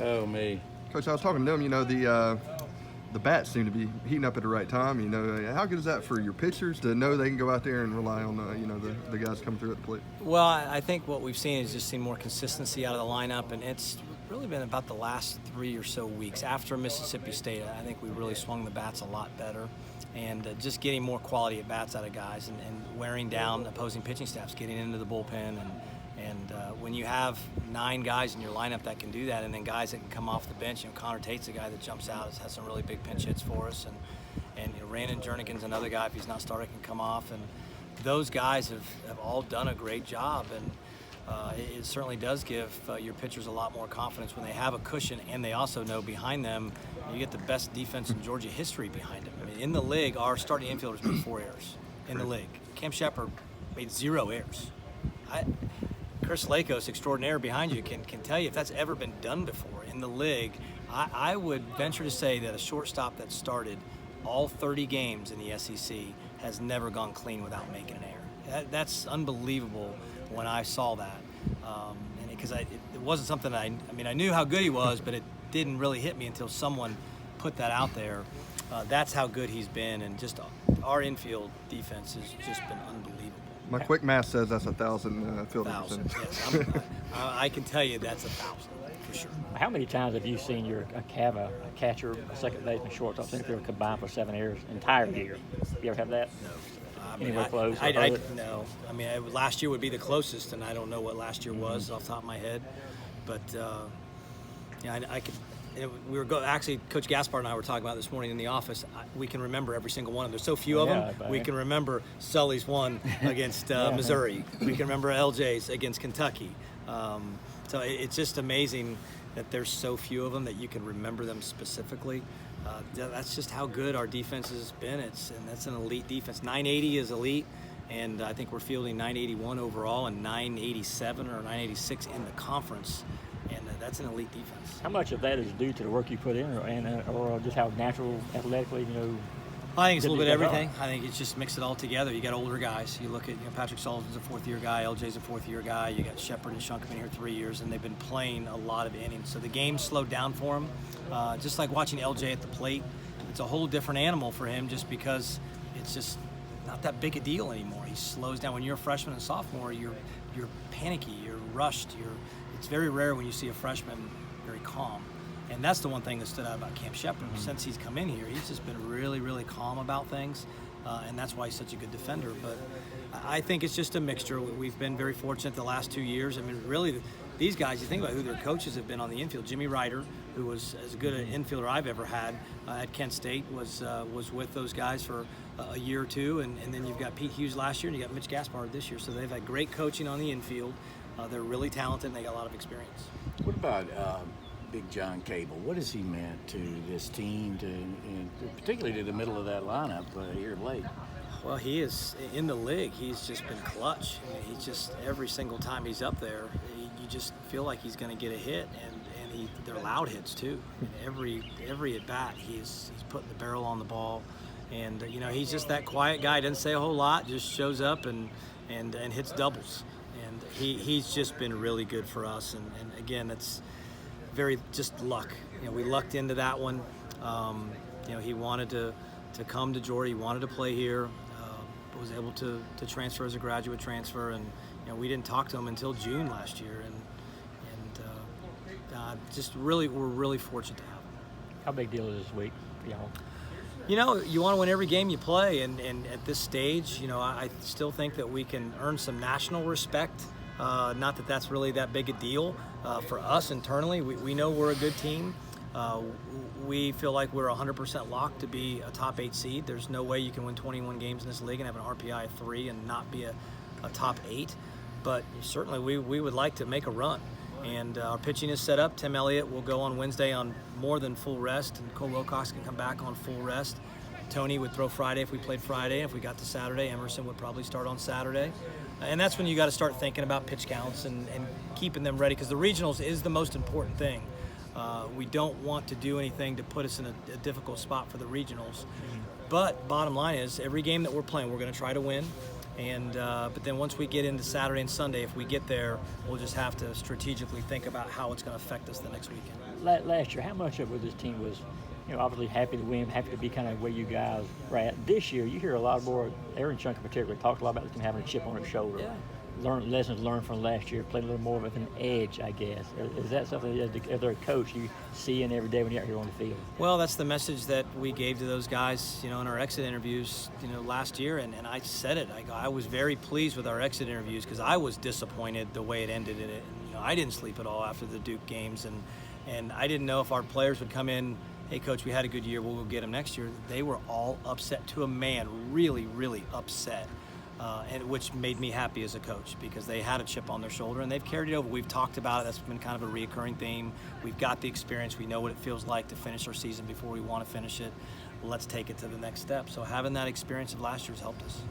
Oh, me. Coach, I was talking to them. The bats seem to be heating up at the right time. How good is that for your pitchers to know they can go out there and rely on the guys coming through at the plate? Well, I think what we've seen is just seen more consistency out of the lineup, and it's really been about the last 3 or so weeks. After Mississippi State, I think we really swung the bats a lot better, and just getting more quality at bats out of guys and wearing down opposing pitching staffs, getting into the bullpen. And when you have 9 guys in your lineup that can do that, and then guys that can come off the bench, Connor Tate's a guy that jumps out, has some really big pinch hits for us, and Randon Jernigan's another guy, if he's not starting, can come off, and those guys have all done a great job, and it certainly does give your pitchers a lot more confidence when they have a cushion, and they also know behind them you get the best defense in Georgia history behind them. I mean, in the league, our starting infielders made 4 errors in the league. Cam Shepard made 0 errors. Chris Lakos, extraordinaire behind you, can tell you if that's ever been done before in the league. I would venture to say that a shortstop that started all 30 games in the SEC has never gone clean without making an error. That's unbelievable when I saw that. Because it wasn't something I knew how good he was, but it didn't really hit me until someone put that out there. That's how good he's been, and just our infield defense has just been unbelievable. My quick math says that's 1,000 fielding percentage. Yes, I can tell you that's 1,000 for sure. How many times have you seen a catcher, a second baseman, shortstop, center fielder combined for 7 errors entire year? You ever have that? No. Anywhere close? No. Last year would be the closest, and I don't know what last year was off the top of my head. But, I could. Actually, Coach Gaspar and I were talking about this morning in the office. We can remember every single one of them. There's so few of them. We can remember Sully's one against Missouri. We can remember LJ's against Kentucky. So it's just amazing that there's so few of them that you can remember them specifically. That's just how good our defense has been. And that's an elite defense. 980 is elite, and I think we're fielding 981 overall and 987 or 986 in the conference. And that's an elite defense. How much of that is due to the work you put in, or just how natural, athletically, I think it's a little bit of everything. I think it's just mix it all together. You got older guys. You look at Patrick Sullivan's a 4th-year guy. LJ's a 4th-year guy. You got Shepard and Shunk have been here 3 years, and they've been playing a lot of innings. So the game slowed down for him. Just like watching LJ at the plate, it's a whole different animal for him just because it's just not that big a deal anymore. He slows down. When you're a freshman and sophomore, you're panicky. You're rushed. It's very rare when you see a freshman very calm. And that's the one thing that stood out about Cam Shepard. Since he's come in here, he's just been really, really calm about things, and that's why he's such a good defender. But I think it's just a mixture. We've been very fortunate the last 2 years. Really, these guys, you think about who their coaches have been on the infield. Jimmy Ryder, who was as good an infielder I've ever had at Kent State, was with those guys for a year or two. And then you've got Pete Hughes last year, and you got Mitch Gaspard this year. So they've had great coaching on the infield. They're really talented, and they got a lot of experience. What about Big John Cable? What has he meant to this team, and particularly to the middle of that lineup here late? Well, he is in the league. He's just been clutch. He's just every single time he's up there, you just feel like he's going to get a hit, and they're loud hits too. Every at bat, he's putting the barrel on the ball, and he's just that quiet guy. Doesn't say a whole lot, just shows up and hits doubles. And he's just been really good for us. And again, that's very just luck. We lucked into that one. He wanted to come to Georgia. He wanted to play here. Was able to transfer as a graduate transfer, and we didn't talk to him until June last year. And just really, we're really fortunate to have him. How big deal is this week for y'all? You want to win every game you play, and at this stage, I still think that we can earn some national respect. Not that that's really that big a deal for us internally. We know we're a good team. We feel like we're 100% locked to be a top 8 seed. There's no way you can win 21 games in this league and have an RPI of 3 and not be a top 8. But certainly we would like to make a run. And our pitching is set up. Tim Elliott will go on Wednesday on more than full rest, and Cole Wilcox can come back on full rest. Tony would throw Friday if we played Friday. If we got to Saturday, Emerson would probably start on Saturday. And that's when you got to start thinking about pitch counts and keeping them ready, because the regionals is the most important thing. We don't want to do anything to put us in a difficult spot for the regionals. But bottom line is, every game that we're playing, we're going to try to win. But then once we get into Saturday and Sunday, if we get there, we'll just have to strategically think about how it's going to affect us the next weekend. Last year, how much of it this team was, obviously happy to win, happy to be kind of where you guys were at? This year, you hear a lot more, Aaron Chunk in particular, talked a lot about the team having a chip on its shoulder. Yeah. Lessons learned from last year, played a little more with an edge, I guess. Is that something as a coach you see in every day when you're out here on the field? Well, that's the message that we gave to those guys, in our exit interviews, last year, and I said it. I was very pleased with our exit interviews because I was disappointed the way it ended. And I didn't sleep at all after the Duke games, and I didn't know if our players would come in, hey, Coach, we had a good year, we'll go get them next year. They were all upset to a man, really, really upset. And which made me happy as a coach because they had a chip on their shoulder and they've carried it over. We've talked about it. That's been kind of a reoccurring theme. We've got the experience. We know what it feels like to finish our season before we want to finish it. Let's take it to the next step. So having that experience of last year's helped us.